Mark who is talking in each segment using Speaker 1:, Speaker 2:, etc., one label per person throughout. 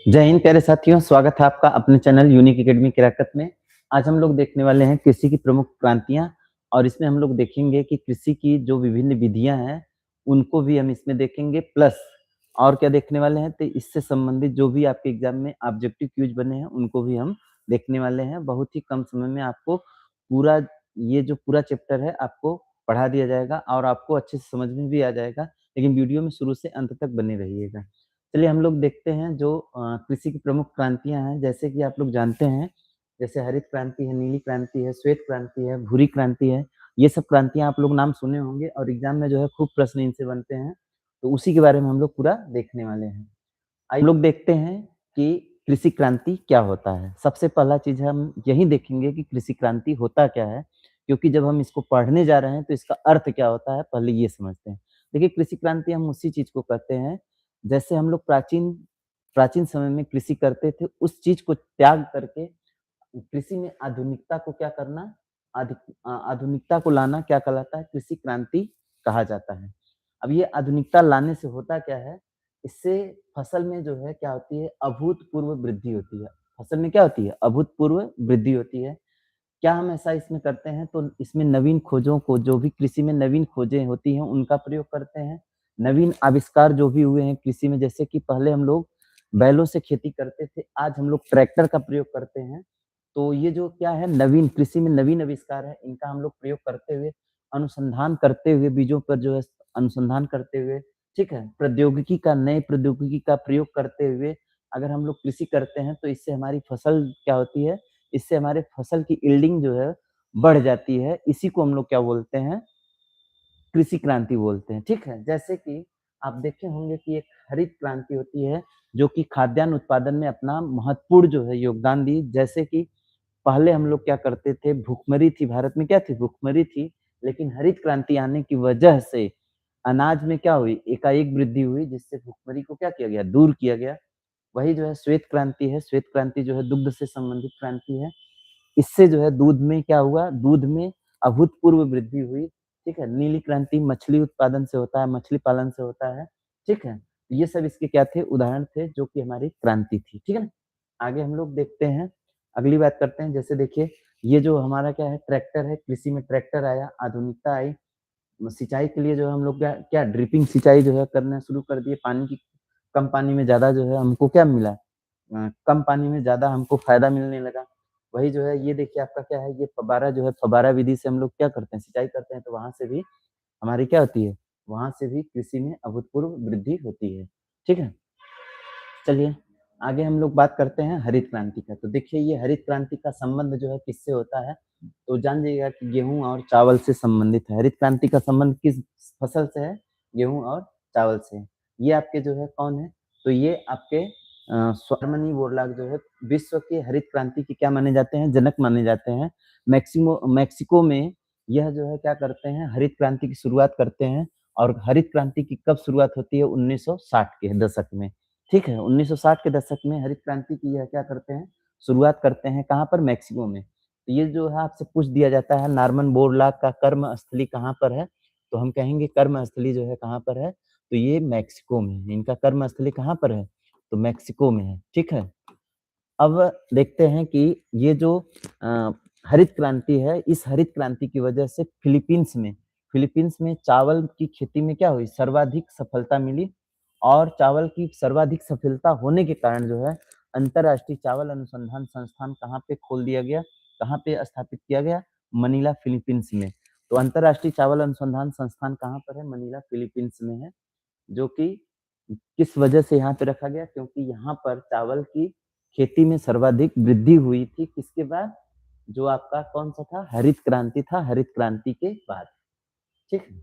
Speaker 1: जय हिंद प्यारे साथियों, स्वागत है आपका अपने चैनल यूनिक एकेडमी किराकत में। आज हम लोग देखने वाले हैं कृषि की प्रमुख क्रांतियाँ और इसमें हम लोग देखेंगे कि कृषि की जो विभिन्न विधियाँ हैं, उनको भी हम इसमें देखेंगे प्लस और क्या देखने वाले हैं तो इससे संबंधित जो भी आपके एग्ज़ाम में ऑब्जेक्टिव क्यूज़ बने हैं, उनको भी हम देखने वाले हैं। बहुत ही कम समय में आपको पूरा ये जो पूरा चैप्टर है, आपको पढ़ा दिया जाएगा और आपको अच्छे से समझ में भी आ जाएगा। लेकिन वीडियो में शुरू से अंत तक बने रहिएगा। चलिए हम लोग देखते हैं जो कृषि की प्रमुख क्रांतियाँ हैं, जैसे कि आप लोग जानते हैं, जैसे हरित क्रांति है, नीली क्रांति है, श्वेत क्रांति है, भूरी क्रांति है। ये सब क्रांतियाँ आप लोग नाम सुने होंगे और एग्ज़ाम में जो है खूब प्रश्न इनसे बनते हैं, तो उसी के बारे में हम लोग पूरा देखने वाले हैं। आइए हम लोग देखते हैं कि कृषि क्रांति क्या होता है। सबसे पहला चीज़ हम यही देखेंगे कि कृषि क्रांति होता क्या है, क्योंकि जब हम इसको पढ़ने जा रहे हैं, तो इसका अर्थ क्या होता है, पहले ये समझते हैं। देखिए, कृषि क्रांति हम उसी चीज़ को कहते हैं, जैसे हम लोग प्राचीन प्राचीन समय में कृषि करते थे, उस चीज़ को त्याग करके कृषि में आधुनिकता को क्या करना, आधुनिकता को लाना क्या कहलाता है, कृषि क्रांति कहा जाता है। अब ये आधुनिकता लाने से होता क्या है, इससे फसल में जो है क्या होती है, अभूतपूर्व वृद्धि होती है। फसल में क्या होती है, अभूतपूर्व वृद्धि होती है। क्या हम ऐसा इसमें करते हैं, तो इसमें नवीन खोजों को, जो भी कृषि में नवीन खोजें होती हैं, उनका प्रयोग करते हैं। नवीन आविष्कार जो भी हुए हैं कृषि में, जैसे कि पहले हम लोग बैलों से खेती करते थे, आज हम लोग ट्रैक्टर का प्रयोग करते हैं। तो ये जो क्या है, नवीन कृषि में नवीन आविष्कार है, इनका हम लोग प्रयोग करते हुए, अनुसंधान करते हुए, बीजों पर जो है अनुसंधान करते हुए, ठीक है? प्रौद्योगिकी का, नए प्रौद्योगिकी का प्रयोग करते हुए अगर हम लोग कृषि करते हैं, तो इससे हमारी फसल क्या होती है, इससे हमारे फसल की यील्डिंग जो है बढ़ जाती है। इसी को हम लोग क्या बोलते हैं, कृषि क्रांति बोलते हैं, ठीक है? जैसे कि आप देखे होंगे कि एक हरित क्रांति होती है, जो कि खाद्यान्न उत्पादन में अपना महत्वपूर्ण जो है योगदान दी। जैसे कि पहले हम लोग क्या करते थे, भुखमरी थी, भारत में क्या थी, भुखमरी थी, लेकिन हरित क्रांति आने की वजह से अनाज में क्या हुई, एकाएक वृद्धि हुई, जिससे भुखमरी को क्या किया गया, दूर किया गया। वही जो है श्वेत क्रांति है, श्वेत क्रांति जो है दुग्ध से संबंधित क्रांति है। इससे जो है दूध में क्या हुआ, दूध में अभूतपूर्व वृद्धि हुई, ठीक है? नीली क्रांति मछली उत्पादन से होता है, मछली पालन से होता है, ठीक है? ये सब इसके क्या थे, उदाहरण थे, जो कि हमारी क्रांति थी, ठीक है ना? आगे हम लोग देखते हैं, अगली बात करते हैं। जैसे देखिए, ये जो हमारा क्या है, ट्रैक्टर है, कृषि में ट्रैक्टर आया, आधुनिकता आई। सिंचाई के लिए जो है हम लोग क्या क्या ड्रिपिंग सिंचाई जो है करना शुरू कर दिए। पानी की कम पानी में ज़्यादा जो है हमको क्या मिला, कम पानी में ज़्यादा हमको फ़ायदा मिलने लगा। वही जो है ये देखिए आपका क्या है, ये फव्वारा जो है, फव्वारा विधि से हम लोग क्या करते हैं, सिंचाई करते हैं, तो वहाँ से भी हमारी क्या होती है, वहाँ से भी कृषि में अभूतपूर्व वृद्धि होती है, ठीक है? चलिए, आगे हम लोग बात करते हैं हरित क्रांति का। तो देखिए, ये हरित क्रांति का संबंध जो है किससे होता है, तो जान जाइएगा कि गेहूँ और चावल से संबंधित है। हरित क्रांति का संबंध किस फसल से है? गेहूँ और चावल से है। ये आपके जो है कौन है? तो ये आपके स्वारमनी बोरलाग जो है विश्व के हरित क्रांति के क्या माने जाते हैं? जनक माने जाते हैं। मेक्सिको में यह जो है क्या करते हैं, हरित क्रांति की शुरुआत करते हैं। और हरित क्रांति की कब शुरुआत होती है? 1960 के दशक में। ठीक है, 1960 के दशक में हरित क्रांति की यह क्या करते हैं, शुरुआत करते हैं, कहाँ पर? मेक्सिको में। तो ये जो है आपसे पूछ दिया जाता है, नॉर्मन बोरलॉग का कर्म स्थली कहाँ पर है? तो हम कहेंगे कर्म स्थली जो है कहाँ पर है? तो ये मेक्सिको में है। इनका कर्म स्थली कहाँ पर है? तो मेक्सिको में है, ठीक है। अब देखते हैं कि ये जो अ, हरित क्रांति है, इस हरित क्रांति की वजह से फिलीपींस में चावल की खेती में क्या हुई, सर्वाधिक सफलता मिली। और चावल की सर्वाधिक सफलता होने के कारण जो है अंतर्राष्ट्रीय चावल अनुसंधान संस्थान कहाँ पे खोल दिया गया, कहाँ पे स्थापित किया गया? मनीला, फिलीपींस में। तो अंतर्राष्ट्रीय चावल अनुसंधान संस्थान कहाँ पर है? मनीला, फिलीपींस में है। जो कि किस वजह से यहाँ पे रखा गया? क्योंकि यहाँ पर चावल की खेती में सर्वाधिक वृद्धि हुई थी, किसके बाद? जो आपका कौन-सा था? हरित क्रांति था, हरित क्रांति के बाद, ठीक है?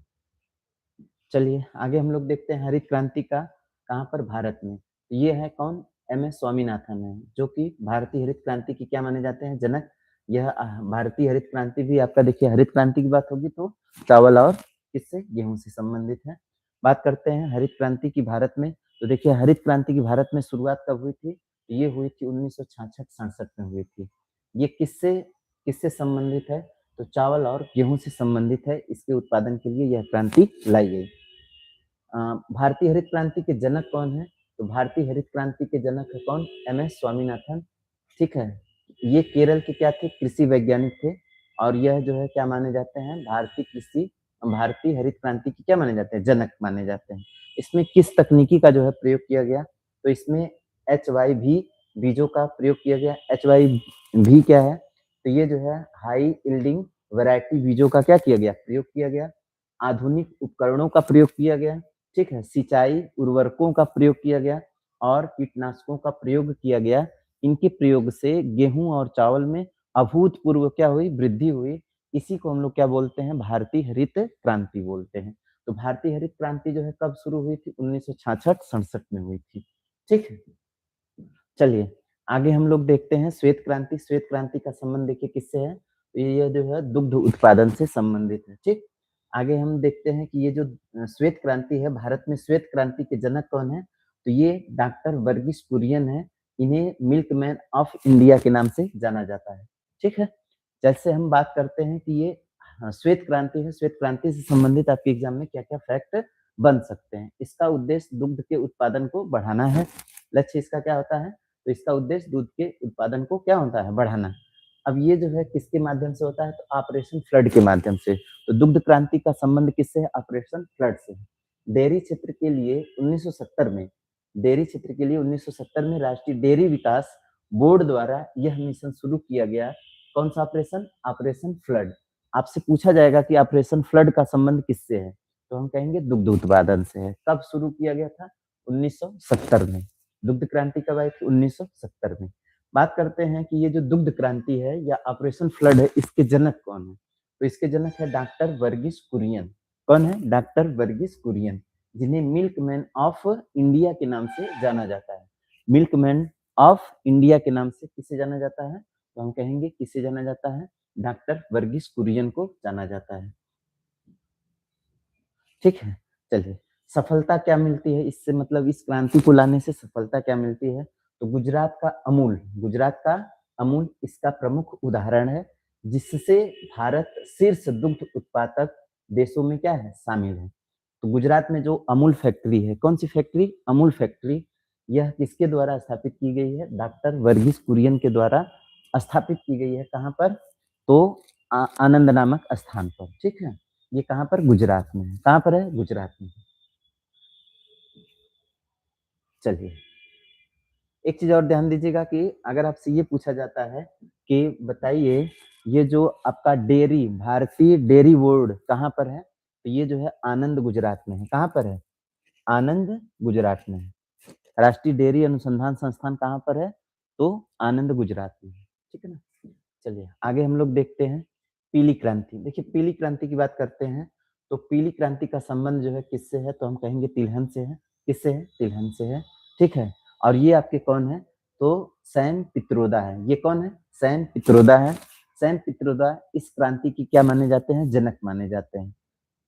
Speaker 1: चलिए आगे हम लोग देखते हैं हरित क्रांति का कहाँ पर? भारत में। ये है कौन? एम.एस. स्वामीनाथन है, जो कि भारतीय हरित क्रांति के क्या माने जाते हैं? जनक। यह भारतीय हरित क्रांति भी आपका देखिए, हरित क्रांति की बात होगी तो चावल और किससे? गेहूँ से संबंधित है। बात करते हैं हरित क्रांति की भारत में, तो देखिए हरित क्रांति की भारत में शुरुआत कब हुई थी? ये हुई थी 1966-67 में हुई थी। ये किससे किससे संबंधित है? तो चावल और गेहूँ से संबंधित है। इसके उत्पादन के लिए यह क्रांति लाई गई। भारतीय हरित क्रांति के जनक कौन है? तो भारतीय हरित क्रांति के जनक है कौन? एम.एस. स्वामीनाथन। ठीक है, ये केरल के क्या थे? कृषि वैज्ञानिक थे और यह जो है क्या माने जाते हैं? भारतीय हरित क्रांति के क्या माने जाते हैं? जनक माने जाते हैं। इसमें किस तकनीकी का जो है प्रयोग किया गया? तो इसमें HYV बीजों का प्रयोग किया गया। HYV क्या है? तो ये जो है हाई यील्डिंग वैरायटी बीजों का क्या किया गया? प्रयोग किया गया। आधुनिक उपकरणों का प्रयोग किया गया। ठीक है, सिंचाई उर्वरकों का प्रयोग किया गया और कीटनाशकों का प्रयोग किया गया। इनके प्रयोग से गेहूं और चावल में अभूतपूर्व क्या हुई? वृद्धि हुई। इसी को हम लोग क्या बोलते हैं? भारतीय हरित क्रांति बोलते हैं। तो भारतीय हरित क्रांति जो है कब शुरू हुई थी? 1966-67 में हुई थी। ठीक है, चलिए आगे हम लोग देखते हैं श्वेत क्रांति। श्वेत क्रांति का संबंध देखिए किससे है? तो ये जो है दुग्ध उत्पादन से संबंधित है। ठीक, आगे हम देखते हैं कि ये जो श्वेत क्रांति है, भारत में श्वेत क्रांति के जनक कौन है? तो ये डॉक्टर वर्गीस कुरियन है। इन्हें मिल्कमैन ऑफ इंडिया के नाम से जाना जाता है। ठीक है, जैसे हम बात करते हैं कि ये श्वेत क्रांति है, श्वेत क्रांति से संबंधित आपके एग्जाम में क्या क्या फैक्ट बन सकते हैं? इसका उद्देश्य दुग्ध के उत्पादन को बढ़ाना है। लक्ष्य इसका क्या होता है? तो इसका उद्देश्य दूध के उत्पादन को क्या होता है? बढ़ाना। अब ये जो है किसके माध्यम से होता है? तो ऑपरेशन फ्लड के माध्यम से। तो दुग्ध क्रांति का संबंध किससे है? ऑपरेशन फ्लड से। डेयरी क्षेत्र के लिए 1970 में राष्ट्रीय डेयरी विकास बोर्ड द्वारा यह मिशन शुरू किया गया। कौन सा ऑपरेशन? Operation flood. आपसे पूछा जाएगा कि ऑपरेशन फ्लड का संबंध किससे है? तो हम कहेंगे दुग्ध उत्पादन से है। कब शुरू किया गया था? 1970 में। दुग्ध क्रांति कब आई थी? 1970 में। बात करते हैं कि ये जो दुग्ध क्रांति है या ऑपरेशन फ्लड है, इसके जनक कौन है? तो इसके जनक है डॉक्टर वर्गीस कुरियन। कौन है? डॉक्टर वर्गीस कुरियन, जिन्हें मिल्कमैन ऑफ इंडिया के नाम से जाना जाता है। मिल्कमैन ऑफ इंडिया के नाम से किसे जाना जाता है? तो हम कहेंगे किसे जाना जाता है? डॉक्टर वर्गीस कुरियन को जाना जाता है। ठीक है, चलिए सफलता क्या मिलती है इससे? मतलब इस क्रांति को लाने से सफलता क्या मिलती है? तो गुजरात का अमूल इसका प्रमुख उदाहरण है, जिससे भारत शीर्ष दुग्ध उत्पादक देशों में क्या है? शामिल है। तो गुजरात में जो अमूल फैक्ट्री है, कौन सी फैक्ट्री? अमूल फैक्ट्री। यह किसके द्वारा स्थापित की गई है? डॉक्टर वर्गीस कुरियन के द्वारा स्थापित की गई है। कहाँ पर? तो आनंद नामक स्थान पर। ठीक है, ये कहाँ पर? गुजरात में है। कहाँ पर है? गुजरात में। चलिए एक चीज और ध्यान दीजिएगा कि अगर आपसे ये पूछा जाता है कि बताइए ये जो आपका डेयरी, भारतीय डेयरी बोर्ड कहाँ पर है? तो ये जो है आनंद गुजरात में है। कहाँ पर है? आनंद गुजरात में है। राष्ट्रीय डेयरी अनुसंधान संस्थान कहाँ पर है? तो आनंद गुजरात में है। ठीक है ना, चलिए आगे हम लोग देखते हैं पीली क्रांति। देखिए पीली क्रांति की बात करते हैं तो पीली क्रांति का संबंध जो है किससे है? तो हम कहेंगे तिलहन से है। किससे है? तिलहन से है। ठीक है, और ये आपके कौन है? तो सैम पित्रोदा है। ये कौन है? सैम पित्रोदा है। सैम पित्रोदा इस क्रांति की क्या माने जाते हैं? जनक माने जाते हैं।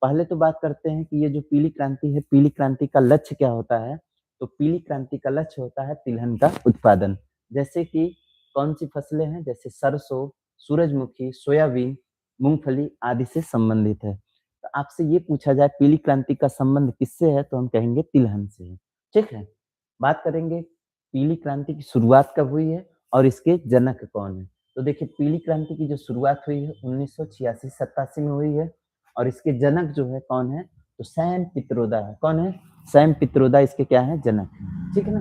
Speaker 1: पहले तो बात करते हैं कि ये जो पीली क्रांति है, पीली क्रांति का लक्ष्य क्या होता है? तो पीली क्रांति का लक्ष्य होता है तिलहन का उत्पादन। जैसे कि कौन सी फसलें हैं? जैसे सरसों, सूरजमुखी, सोयाबीन, मूंगफली आदि से संबंधित है। तो आपसे ये पूछा जाए पीली क्रांति का संबंध किससे है? तो हम कहेंगे तिलहन से है। ठीक है, बात करेंगे पीली क्रांति की शुरुआत कब हुई है और इसके जनक कौन है? तो देखिए पीली क्रांति की जो शुरुआत हुई है 1986-87 में हुई है और इसके जनक जो है कौन है? तो सैम पित्रोदा है। कौन है? सैम पित्रोदा इसके क्या है? जनक है। ठीक है ना,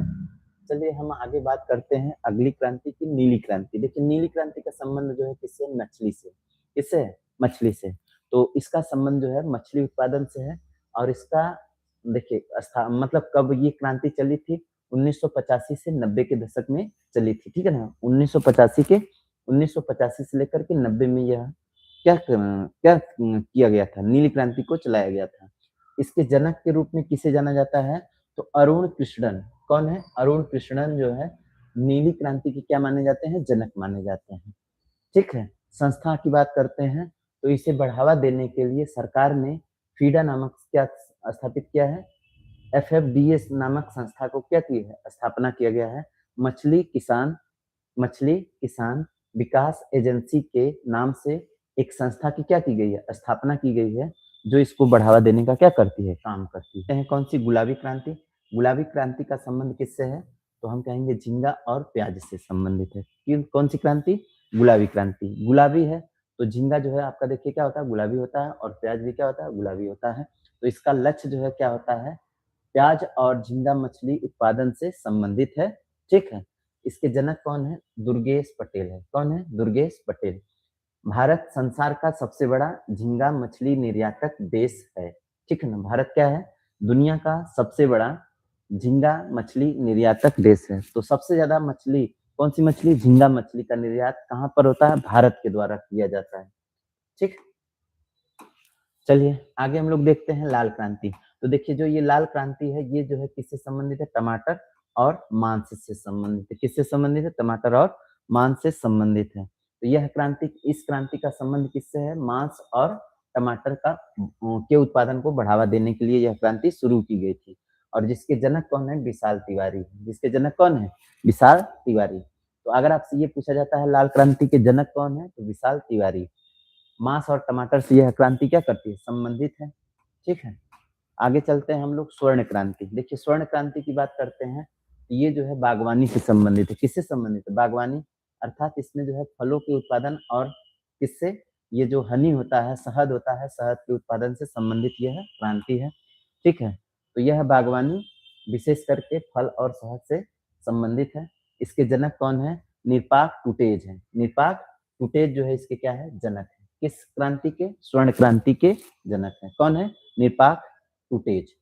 Speaker 1: चलिए हम आगे बात करते हैं अगली क्रांति की, नीली क्रांति। देखिए नीली क्रांति का संबंध जो है किससे? मछली से। किससे है? मछली से। तो इसका संबंध जो है मछली उत्पादन से है और इसका देखिए मतलब कब ये क्रांति चली थी? 1985 से 90 के दशक में चली थी। ठीक है ना, 1985 से लेकर के 90 में यह क्या किया गया था? नीली क्रांति को चलाया गया था। इसके जनक के रूप में किसे जाना जाता है? तो अरुण कृष्णन। कौन है? अरुण कृष्णन जो है नीली क्रांति के क्या माने जाते हैं? जनक माने जाते हैं। ठीक है, संस्था की बात करते हैं तो इसे बढ़ावा देने के लिए सरकार ने फीडा नामक क्या स्थापित किया है? FFDS नामक संस्था को क्या की है? स्थापना किया गया है। मछली किसान विकास एजेंसी के नाम से एक संस्था की क्या की गई है? स्थापना की गई है, जो इसको बढ़ावा देने का क्या करती है? काम करती है। कौन सी? गुलाबी क्रांति। गुलाबी क्रांति का संबंध किससे है? तो हम कहेंगे झींगा और प्याज से संबंधित है। कौन सी क्रांति? गुलाबी क्रांति। गुलाबी है तो झींगा जो है आपका देखिए क्या होता है? गुलाबी होता है और प्याज भी क्या होता है? गुलाबी होता है। तो इसका लक्ष्य जो है क्या होता है? प्याज और झींगा मछली उत्पादन से संबंधित है। ठीक है। इसके जनक कौन है? दुर्गेश पटेल है। कौन है? दुर्गेश पटेल। भारत संसार का सबसे बड़ा झींगा मछली निर्यातक देश है। ठीक है ना? भारत क्या है? दुनिया का सबसे बड़ा झींगा मछली निर्यातक देश है। तो सबसे ज्यादा मछली कौन सी मछली? झींगा मछली का निर्यात कहाँ पर होता है? भारत के द्वारा किया जाता है। ठीक। चलिए आगे हम लोग देखते हैं लाल क्रांति। तो देखिए जो ये लाल क्रांति है ये जो है किससे संबंधित है? टमाटर और मांस से संबंधित है। किससे संबंधित है? टमाटर और मांस से संबंधित है। तो यह क्रांति, इस क्रांति का संबंध किससे है? मांस और टमाटर का के उत्पादन को बढ़ावा देने के लिए यह क्रांति शुरू की गई थी। और जिसके जनक कौन है? विशाल तिवारी। जिसके जनक कौन है? विशाल तिवारी। तो अगर आपसे ये पूछा जाता है लाल क्रांति के जनक कौन है? तो विशाल तिवारी। मांस और टमाटर से यह क्रांति क्या करती है? संबंधित है। ठीक है। आगे चलते हैं हम लोग स्वर्ण क्रांति। देखिए स्वर्ण क्रांति की बात करते हैं, ये जो है बागवानी से संबंधित है। किससे संबंधित है? बागवानी, अर्थात इसमें जो है फलों के उत्पादन और किससे? ये जो हनी होता है, शहद होता है, शहद के उत्पादन से संबंधित यह क्रांति है। ठीक है। तो यह बागवानी विशेष करके फल और शहद से संबंधित है। इसके जनक कौन है? निरपाक टूटेज है। निरपाक टूटेज जो है इसके क्या है? जनक है। किस क्रांति के? स्वर्ण क्रांति के जनक है। कौन है? निरपाक टूटेज।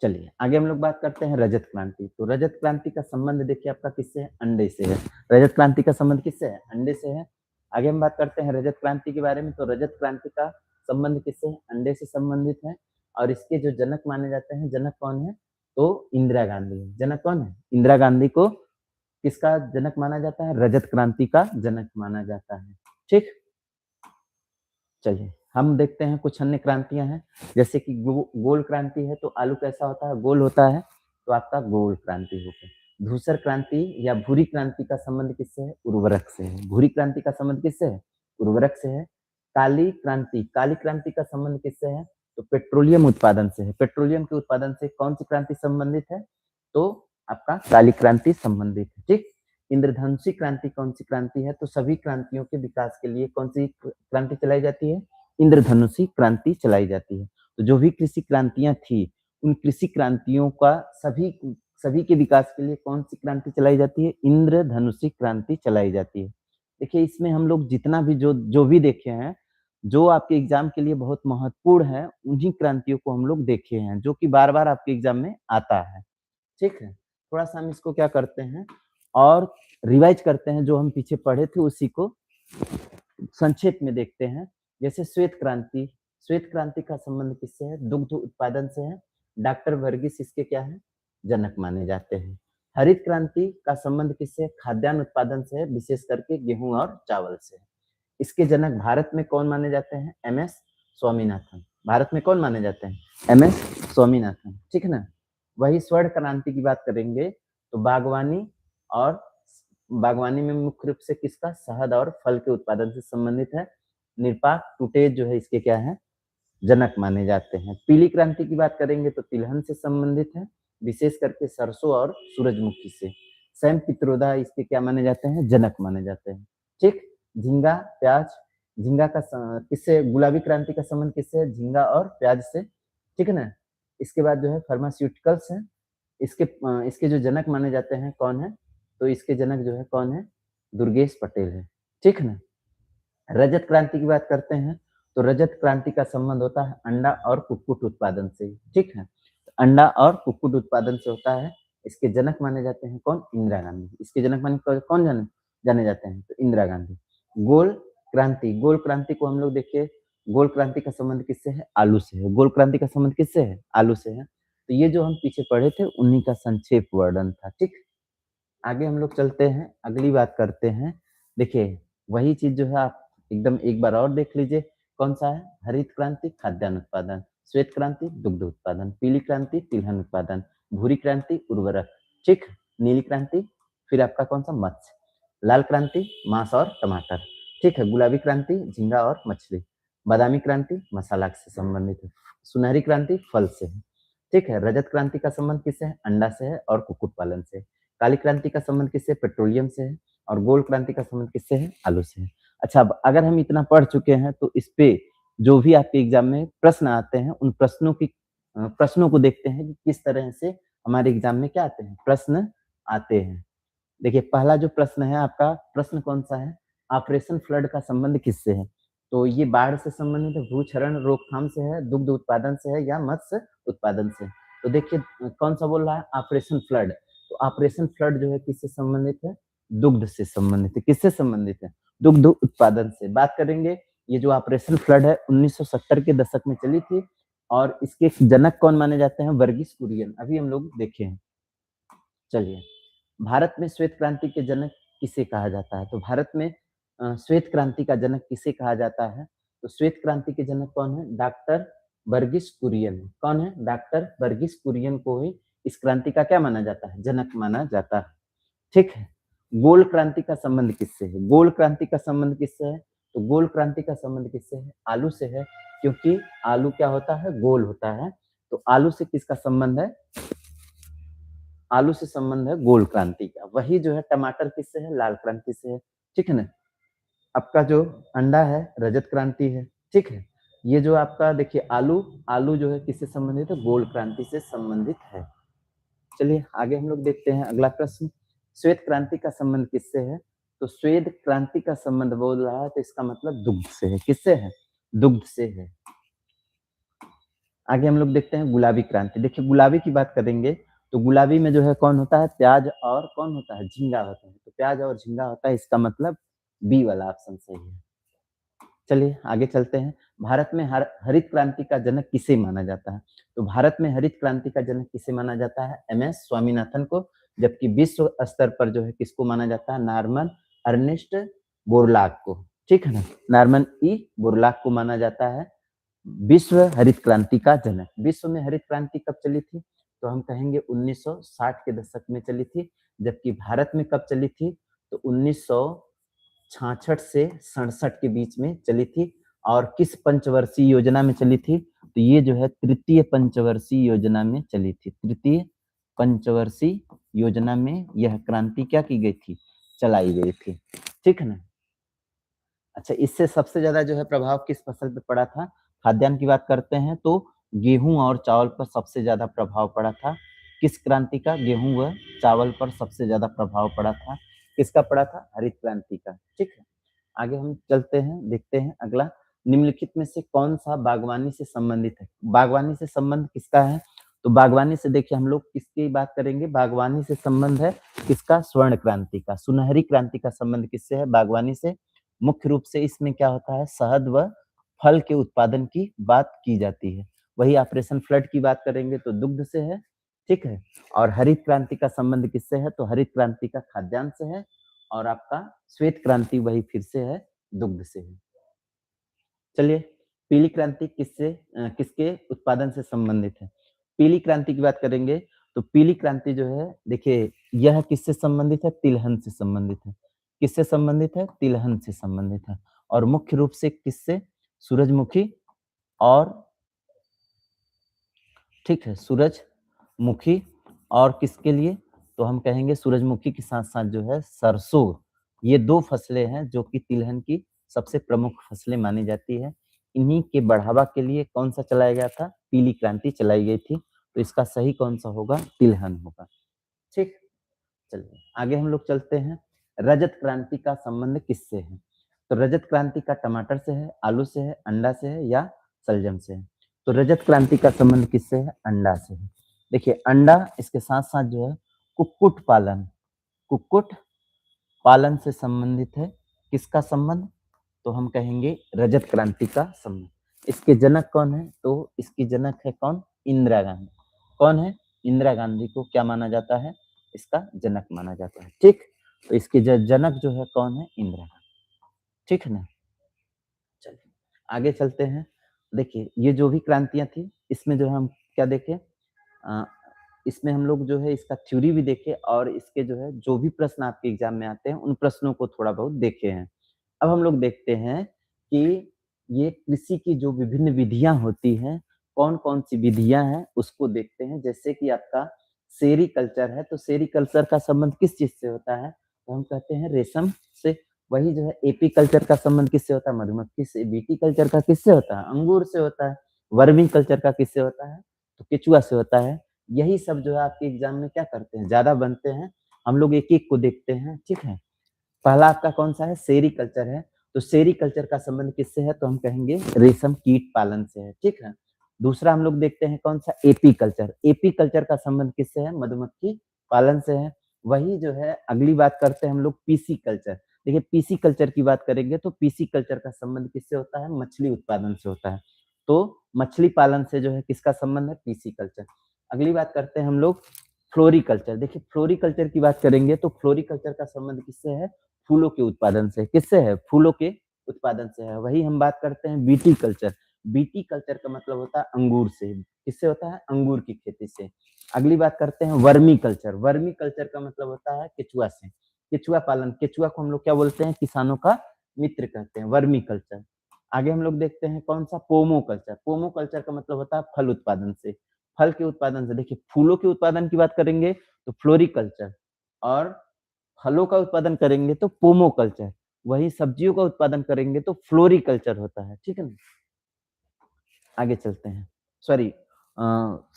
Speaker 1: चलिए आगे हम लोग बात करते हैं रजत क्रांति। तो रजत क्रांति का संबंध देखिए आपका किससे है? अंडे से है। रजत क्रांति का संबंध किससे है? अंडे से है। आगे हम बात करते हैं रजत क्रांति के बारे में। तो रजत क्रांति का संबंध किससे है? अंडे से संबंधित है। और इसके जो जनक माने जाते हैं, जनक कौन है? तो इंदिरा गांधी है। जनक कौन है? इंदिरा गांधी को किसका जनक माना जाता है? रजत क्रांति का जनक माना जाता है। ठीक। चलिए हम देखते हैं कुछ अन्य क्रांतियां हैं, जैसे कि गोल क्रांति है। तो आलू कैसा होता है? गोल होता है। तो आपका गोल क्रांति हो गया। धूसर क्रांति या भूरी क्रांति का संबंध किससे है? उर्वरक से है। भूरी क्रांति का संबंध किससे है? उर्वरक से है। काली क्रांति, काली क्रांति का संबंध किससे है? तो पेट्रोलियम उत्पादन से है। पेट्रोलियम के उत्पादन से कौन सी क्रांति संबंधित है? तो आपका काली क्रांति संबंधित है। ठीक। इंद्रधनुषी क्रांति कौन सी क्रांति है? तो सभी क्रांतियों के विकास के लिए कौन सी क्रांति चलाई जाती है? इंद्रधनुषी क्रांति चलाई जाती है। तो जो भी कृषि क्रांतियां थी, उन कृषि क्रांतियों का सभी सभी के विकास के लिए कौन सी क्रांति चलाई जाती है? इंद्रधनुषी क्रांति चलाई जाती है। देखिए इसमें हम लोग जितना भी जो भी देखे हैं, जो आपके एग्जाम के लिए बहुत महत्वपूर्ण है, उन्हीं क्रांतियों को हम लोग देखे हैं, जो कि बार बार आपके एग्जाम में आता है। ठीक है। थोड़ा सा हम इसको क्या करते हैं और रिवाइज करते हैं, जो हम पीछे पढ़े थे उसी को संक्षेप में देखते हैं। जैसे श्वेत क्रांति, श्वेत क्रांति का संबंध किससे है? दुग्ध उत्पादन से है। डॉक्टर वर्गीस इसके क्या है? जनक माने जाते हैं। हरित क्रांति का संबंध किससे है? खाद्यान्न उत्पादन से है, विशेष करके गेहूं और चावल से। इसके जनक भारत में कौन माने जाते हैं? एमएस स्वामीनाथन। भारत में कौन माने जाते हैं? एमएस स्वामीनाथन। ठीक है ना। वही स्वर्ण क्रांति की बात करेंगे तो बागवानी, और बागवानी में मुख्य रूप से किसका? शहद और फल के उत्पादन से संबंधित है। निरपाक टूटेज जो है इसके क्या है? जनक माने जाते हैं। पीली क्रांति की बात करेंगे तो तिलहन से संबंधित है, विशेष करके सरसों और सूरजमुखी से। सैम पित्रोदा इसके क्या माने जाते हैं? जनक माने जाते हैं। ठीक। झींगा, प्याज, झींगा का किससे? गुलाबी क्रांति का संबंध किससे है? झींगा और प्याज से। ठीक है ना। इसके बाद जो है फार्मास्यूटिकल्स है। इसके जो जनक माने जाते हैं कौन है? तो इसके जनक जो है कौन है? दुर्गेश पटेल है। ठीक है ना। रजत क्रांति की बात करते हैं तो रजत क्रांति का संबंध होता है अंडा और कुक्कुट उत्पादन से। ठीक है। अंडा और कुक्कुट उत्पादन से होता है। इसके जनक माने जाते हैं कौन? इंदिरा गांधी। इसके जनक माने कौन जाने जाते हैं? तो इंदिरा गांधी। गोल क्रांति, गोल क्रांति को हम लोग देखिए, गोल क्रांति का संबंध किससे है? आलू से है। गोल क्रांति का संबंध किससे है? आलू से है। तो ये जो हम पीछे पढ़े थे उन्हीं का संक्षेप वर्णन था। ठीक। आगे हम लोग चलते हैं, अगली बात करते हैं। देखिए वही चीज जो है आप एकदम एक बार और देख लीजिए, कौन सा है? हरित क्रांति खाद्यान्न उत्पादन, श्वेत क्रांति दुग्ध उत्पादन, पीली क्रांति तिलहन उत्पादन, भूरी क्रांति उर्वरक। ठीक। नीली क्रांति फिर आपका कौन सा? मत्स्य। लाल क्रांति मांस और टमाटर। ठीक है। गुलाबी क्रांति झींगा और मछली। बादामी क्रांति मसाला से संबंधित है। सुनहरी क्रांति फल से है। ठीक है। रजत क्रांति का संबंध किससे है? अंडा से है और कुक्कुट पालन से। काली क्रांति का संबंध किससे? पेट्रोलियम से है। और गोल्ड क्रांति का संबंध किससे है? आलू से है। अच्छा, अब अगर हम इतना पढ़ चुके हैं तो इस पे जो भी आपके एग्जाम में प्रश्न आते हैं उन प्रश्नों को देखते हैं कि किस तरह से हमारे एग्जाम में क्या आते हैं, प्रश्न आते हैं। देखिए, पहला जो प्रश्न है आपका, प्रश्न कौन-सा है? ऑपरेशन फ्लड का संबंध किससे है? तो ये बाढ़ से संबंधित है, भूक्षरण रोकथाम से है, दुग्ध उत्पादन से है या मत्स्य उत्पादन से? तो देखिए कौन-सा बोल रहा है? Operation flood. तो ऑपरेशन फ्लड जो है किससे संबंधित है? दुग्ध से संबंधित है। किससे संबंधित है? दुग्ध उत्पादन से। बात करेंगे, ये जो ऑपरेशन फ्लड है 1970 के दशक में चली थी और इसके जनक कौन माने जाते हैं? वर्गीस कुरियन। अभी हम लोग देखे हैं। चलिए, भारत में श्वेत क्रांति के जनक किसे कहा जाता है? तो भारत में श्वेत क्रांति का जनक किसे कहा जाता है? तो श्वेत क्रांति के जनक कौन है? डॉक्टर वर्गीस कुरियन। कौन है? डॉक्टर वर्गीस कुरियन को ही इस क्रांति का क्या माना जाता है? जनक माना जाता है। ठीक है। गोल्ड क्रांति का संबंध किससे है? गोल्ड क्रांति का संबंध किससे है? तो गोल्ड क्रांति का संबंध किससे है? आलू से है, क्योंकि आलू क्या होता है? गोल होता है। तो आलू से किसका संबंध है? आलू से संबंध है गोल्ड क्रांति का। वही जो है टमाटर किससे है? लाल क्रांति से है। ठीक है ना? आपका जो अंडा है रजत क्रांति है। ठीक है। ये जो आपका देखिए आलू, आलू जो है किससे संबंधित है? गोल्ड क्रांति से संबंधित है। चलिए आगे हम लोग देखते हैं अगला प्रश्न। श्वेत क्रांति का संबंध किससे है? तो श्वेत क्रांति का संबंध बोल रहा है तो इसका मतलब दुग्ध से है। किससे है? दुग्ध से है। आगे हम लोग देखते हैं गुलाबी क्रांति। देखिए गुलाबी की बात करेंगे तो गुलाबी में जो है कौन होता है? प्याज और कौन होता है? झींगा होता है। तो प्याज और झींगा होता है, इसका मतलब बी वाला ऑप्शन सही है। चलिए आगे चलते हैं। भारत में हरित क्रांति का जनक किसे माना जाता है? तो भारत में हरित क्रांति का जनक किसे माना जाता है? एम.एस. स्वामीनाथन को। जबकि विश्व स्तर पर जो है किसको माना जाता है? नॉर्मन अर्नेस्ट बोरलॉग को। ठीक है ना? नॉर्मन ई बोरलॉग को माना जाता है विश्व हरित क्रांति का जनक। विश्व में हरित क्रांति कब चली थी? तो हम कहेंगे 1960 के दशक में चली थी। जबकि भारत में कब चली थी? तो 1966 से 67 के बीच में चली थी। और किस पंचवर्षीय योजना में चली थी? तो ये जो है तृतीय पंचवर्षीय योजना में चली थी। तृतीय पंचवर्षीय योजना में यह क्रांति क्या की गई थी? चलाई गई थी। ठीक है ना? अच्छा, इससे सबसे ज्यादा जो है प्रभाव किस फसल पे पड़ा था? खाद्यान्न की बात करते हैं तो गेहूं और चावल पर सबसे ज्यादा प्रभाव पड़ा था। किस क्रांति का? गेहूं व चावल पर सबसे ज्यादा प्रभाव पड़ा था। किसका पड़ा था? हरित क्रांति का। ठीक है। आगे हम चलते हैं, देखते हैं अगला। निम्नलिखित में से कौन सा बागवानी से संबंधित है? बागवानी से संबंध किसका है? तो बागवानी से देखिए हम लोग किसकी बात करेंगे? बागवानी से संबंध है किसका? स्वर्ण क्रांति का। सुनहरी क्रांति का संबंध किससे है? बागवानी से। मुख्य रूप से इसमें क्या होता है? शहद व फल के उत्पादन की बात की जाती है। वही ऑपरेशन फ्लड की बात करेंगे तो दुग्ध से है। ठीक है। और हरित क्रांति का संबंध किससे है? तो हरित क्रांति का खाद्यान्न से है। और आपका श्वेत क्रांति वही फिर से है, दुग्ध से है। चलिए, पीली क्रांति किसके उत्पादन से संबंधित है? पीली क्रांति की बात करेंगे तो पीली क्रांति जो है देखिए यह किससे संबंधित है? तिलहन से संबंधित है। किससे संबंधित है? तिलहन से संबंधित है। और मुख्य रूप से किससे? सूरजमुखी और ठीक है, सूरजमुखी और किसके लिए? तो हम कहेंगे सूरजमुखी के साथ-साथ जो है सरसों, ये 2 फसलें हैं जो कि तिलहन की सबसे प्रमुख फसलें मानी जाती है। इन्हीं के बढ़ावा के लिए कौन-सा चलाया गया था? पीली क्रांति चलाई गई थी। तो इसका सही कौन-सा होगा? तिलहन होगा। ठीक? चलिए, आगे हम लोग चलते हैं। रजत क्रांति का संबंध किससे है? तो रजत क्रांति का टमाटर से है, आलू से है, अंडा से है या शलजम से है? तो रजत क्रांति का संबंध किससे है? अंडा से है। देखिए अंडा इसके साथ-साथ जो है कुक्कुट पालन से संबंधित है। किसका संबंध? तो हम कहेंगे रजत क्रांति का संबंध। इसके जनक कौन है? तो इसकी जनक है कौन? इंदिरा गांधी। कौन है? इंदिरा गांधी को क्या माना जाता है? इसका जनक माना जाता है। ठीक? तो इसके जनक जो है कौन है? इंदिरा गांधी। ठीक है ना? चलिए आगे चलते हैं। देखिए ये जो भी क्रांतियाँ थी इसमें जो है हम क्या देखें? अ, इसमें हम लोग जो है इसका थ्योरी भी देखे और इसके जो है जो भी प्रश्न आपके एग्जाम में आते हैं उन प्रश्नों को थोड़ा बहुत देखे हैं। अब हम लोग देखते हैं कि ये कृषि की जो विभिन्न विधियां होती हैं कौन कौन सी विधियां हैं उसको देखते हैं। जैसे कि आपका सेरीकल्चर है, तो सेरीकल्चर का संबंध किस चीज से होता है, तो हम कहते हैं रेशम से। वही जो है एपी कल्चर का संबंध किससे होता है, मधुमक्खी से। बीटी कल्चर का किससे होता है, अंगूर से होता है। वर्मी कल्चर का किससे होता है, तो केचुआ से होता है। यही सब जो है आपके एग्जाम में क्या करते हैं, ज्यादा बनते हैं। हम लोग एक एक को देखते हैं, ठीक है। पहला आपका कौन सा है, सेरीकल्चर है। तो सेरीकल्चर का संबंध किससे है, तो हम कहेंगे रेशम कीट पालन से है, ठीक है। दूसरा हम लोग देखते हैं कौन सा, एपी कल्चर। एपी कल्चर का संबंध किससे है, मधुमक्खी पालन से है। वही जो है अगली बात करते हैं हम लोग पीसी कल्चर। देखिए पीसी कल्चर की बात करेंगे तो पीसी कल्चर का संबंध किससे होता है, मछली उत्पादन से होता है। तो मछली पालन से जो है किसका संबंध है, पीसी कल्चर। अगली बात करते हैं हम लोग फ्लोरिकल्चर। देखिए फ्लोरिकल्चर की बात करेंगे तो फ्लोरिकल्चर का संबंध किससे है, फूलों के उत्पादन से। किससे है, फूलों के उत्पादन से है। वही हम बात करते हैं बीटी कल्चर। बीटी कल्चर का मतलब होता है अंगूर से। किससे होता है, अंगूर की खेती से। अगली बात करते हैं वर्मी कल्चर। वर्मी कल्चर का मतलब होता है केचुआ से। केचुआ पालन, केचुआ को हम लोग क्या बोलते हैं, किसानों का मित्र कहते हैं, वर्मी कल्चर। आगे हम लोग देखते हैं कौन सा, पोमो कल्चर। पोमो कल्चर का मतलब होता है फल उत्पादन से। फल के उत्पादन से, देखिए फूलों के उत्पादन की बात करेंगे तो फ्लोरिकल्चर, और फलों का उत्पादन करेंगे तो पोमो कल्चर। वही सब्जियों का उत्पादन करेंगे तो फ्लोरिकल्चर होता है, ठीक है ना। आगे चलते हैं, सॉरी,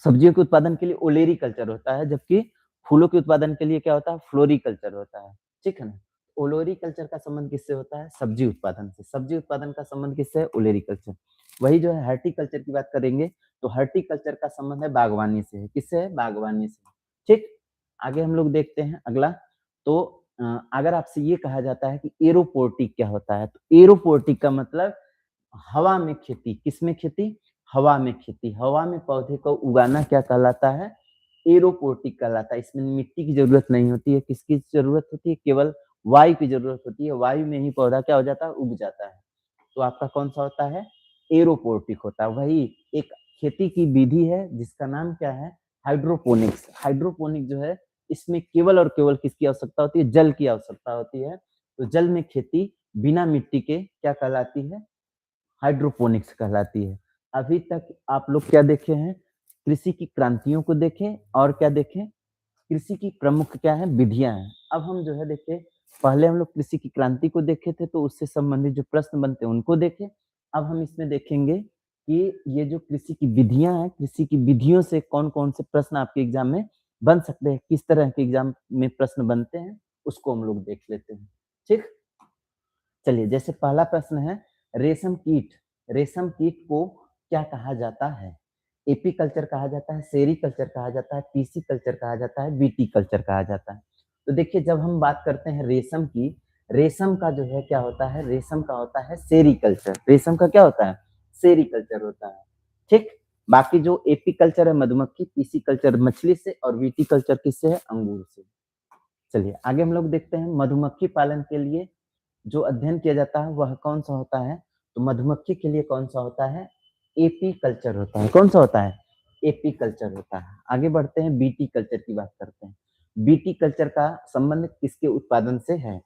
Speaker 1: सब्जियों के उत्पादन के लिए ओलेरी कल्चर होता है, जबकि फूलों के उत्पादन के लिए क्या होता है, फ्लोरिकल्चर होता है, ठीक है ना। ओलोरी कल्चर का संबंध किससे होता है, सब्जी उत्पादन से। सब्जी उत्पादन का संबंध किससे है, ओलेरी कल्चर। वही जो है हर्टिकल्चर की बात करेंगे तो हर्टिकल्चर का संबंध है बागवानी से है। किससे है, बागवानी से, ठीक। आगे हम लोग देखते हैं अगला। तो अगर आपसे ये कहा जाता है कि एरोपोर्टिक क्या होता है, तो एरोपोर्टिक का मतलब हवा में खेती। किसमें खेती, हवा में खेती। हवा में पौधे को उगाना क्या कहलाता है, एरोपोर्टिक कहलाता है। इसमें मिट्टी की जरूरत नहीं होती है, किसकी जरूरत होती है, केवल वायु की जरूरत होती है। वायु में ही पौधा क्या हो जाता है, उग जाता है। तो आपका कौन सा होता है, एरोपोर्टिक होता है। वही एक खेती की विधि है जिसका नाम क्या है, हाइड्रोपोनिक्स। हाइड्रोपोनिक जो है, इसमें केवल और केवल किसकी आवश्यकता होती है, जल की आवश्यकता होती है। तो जल में खेती बिना मिट्टी के क्या कहलाती है, हाइड्रोपोनिक्स कहलाती है। अभी तक आप लोग क्या देखे हैं, कृषि की क्रांतियों को देखें और क्या देखें, कृषि की प्रमुख क्या है, विधियां हैं। अब हम जो है देखिए, पहले हम लोग कृषि की क्रांति को देखे थे तो उससे संबंधित जो प्रश्न बनते हैं उनको देखें। अब हम इसमें देखेंगे कि ये जो कृषि की विधियां हैं, कृषि की विधियों से कौन कौन से प्रश्न आपके एग्जाम में बन सकते हैं, किस तरह के एग्जाम में प्रश्न बनते हैं, उसको हम लोग देख लेते हैं, ठीक। चलिए, जैसे पहला प्रश्न है, रेशम कीट। रेशम कीट को क्या कहा जाता है, एपी कल्चर कहा जाता है, सेरी कल्चर कहा जाता है, पीसी कल्चर कहा जाता है, बीटी कल्चर कहा जाता है। तो देखिए जब हम बात करते हैं रेशम की, रेशम का जो है क्या होता है, रेशम का होता है सेरी कल्चर। रेशम का क्या होता है, सेरी कल्चर होता है, ठीक। बाकी जो एपी कल्चर है मधुमक्खी, पीसी कल्चर मछली से, और बीटी कल्चर किससे है, अंगूर से। चलिए आगे हम लोग देखते हैं, मधुमक्खी पालन के लिए जो अध्ययन किया जाता है वह कौन सा होता है, तो मधुमक्खी के लिए कौन सा होता है, एपी कल्चर होता है। कौन सा होता है, एपी कल्चर होता है। आगे बढ़ते हैं, बीटी कल्चर की बात करते हैं। बीटी कल्चर का संबंध किसके उत्पादन से है,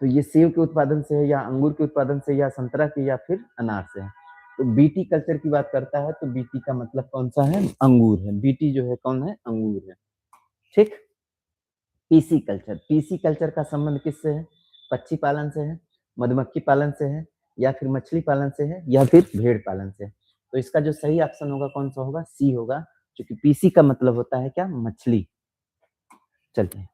Speaker 1: तो ये सेब के उत्पादन से है, या अंगूर के उत्पादन से, या संतरा के, या फिर अनार से है। तो बीटी कल्चर की बात करता है तो बीटी का मतलब कौन सा है, अंगूर है। बीटी जो है कौन है, अंगूर है, ठीक। पीसी कल्चर, पीसी कल्चर का संबंध किससे है, पक्षी पालन से है, मधुमक्खी पालन से है, या फिर मछली पालन से है, या फिर भेड़ पालन से है। तो इसका जो सही ऑप्शन होगा कौन सा होगा, सी होगा, क्योंकि पीसी का मतलब होता है क्या, मछली। चलिए,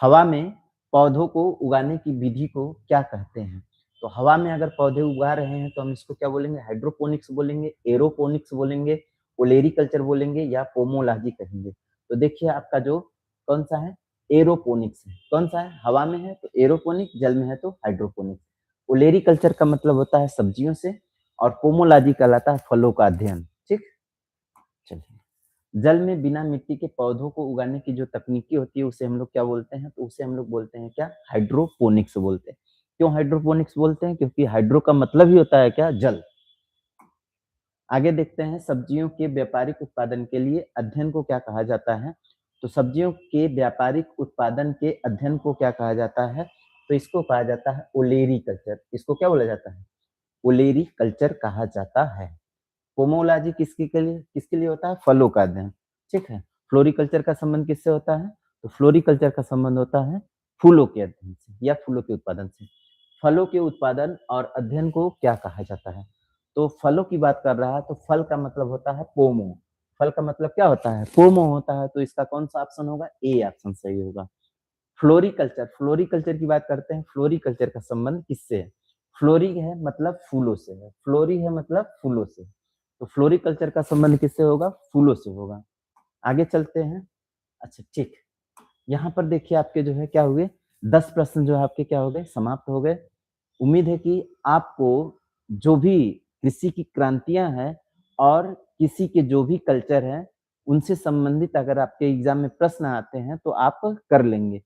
Speaker 1: हवा में पौधों को उगाने की विधि को क्या कहते हैं, तो हवा में अगर पौधे उगा रहे हैं तो हम इसको क्या बोलेंगे, हाइड्रोपोनिक्स बोलेंगे, एरोपोनिक्स बोलेंगे, ओलेरी कल्चर बोलेंगे, या पोमोलॉजी कहेंगे। तो देखिए आपका जो कौन सा है, एरोपोनिक्स है। कौन सा है, हवा में है तो एरोपोनिक, जल में है तो हाइड्रोपोनिक्स। ओलेरी कल्चर का मतलब होता है सब्जियों से, और पोमोलॉजी कहलाता है फलों का अध्ययन, ठीक। चलिए, जल में बिना मिट्टी के पौधों को उगाने की जो तकनीकी होती है उसे हम लोग क्या बोलते हैं, तो उसे हम लोग बोलते हैं क्या, हाइड्रोपोनिक्स बोलते हैं। क्यों हाइड्रोपोनिक्स बोलते हैं, क्योंकि हाइड्रो का मतलब ही होता है क्या, जल। आगे देखते हैं, सब्जियों के व्यापारिक उत्पादन के लिए अध्ययन को क्या कहा जाता है, तो सब्जियों के व्यापारिक उत्पादन के अध्ययन को क्या कहा जाता है, तो इसको कहा जाता है ओलेरी कल्चर। इसको क्या बोला जाता है, ओलेरी कल्चर कहा जाता है। पोमोलॉजी किसके लिए होता है? फलों का अध्ययन, ठीक है। फ्लोरिकल्चर का संबंध किससे होता है? तो फ्लोरिकल्चर का संबंध होता है फूलों के अध्ययन से या फूलों के उत्पादन से। फलों के उत्पादन और अध्ययन को क्या कहा जाता है? तो फलों की बात कर रहा है तो फल का मतलब होता है पोमो। फल का मतलब क्या होता है? पोमो होता है, तो इसका कौन-सा ऑप्शन होगा? ए ऑप्शन सही होगा। फ्लोरिकल्चर की बात करते हैं। फ्लोरिकल्चर का संबंध किससे है? फ्लोरी है मतलब फूलों से है। फ्लोरी है मतलब फूलों से। तो फ्लोरिकल्चर का संबंध किससे होगा? फूलों से होगा। आगे चलते हैं। अच्छा ठीक। यहाँ पर देखिए आपके जो है क्या हुए? 10 प्रश्न जो है आपके क्या हो गए? समाप्त हो गए। उम्मीद है कि आपको जो भी कृषि की क्रांतियाँ हैं और कृषि के जो भी कल्चर हैं, उनसे संबंधित अगर आपके एग्ज़ाम में प्रश्न आते हैं, तो आप कर लेंगे।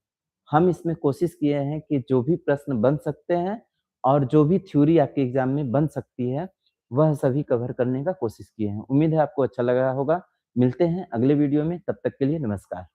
Speaker 1: हम इसमें कोशिश किए हैं कि जो भी प्रश्न बन सकते हैं और जो भी थ्योरी आपके एग्ज़ाम में बन सकती है, वह सभी कवर करने का कोशिश किए हैं। उम्मीद है आपको अच्छा लगा होगा। मिलते हैं अगले वीडियो में, तब तक के लिए नमस्कार।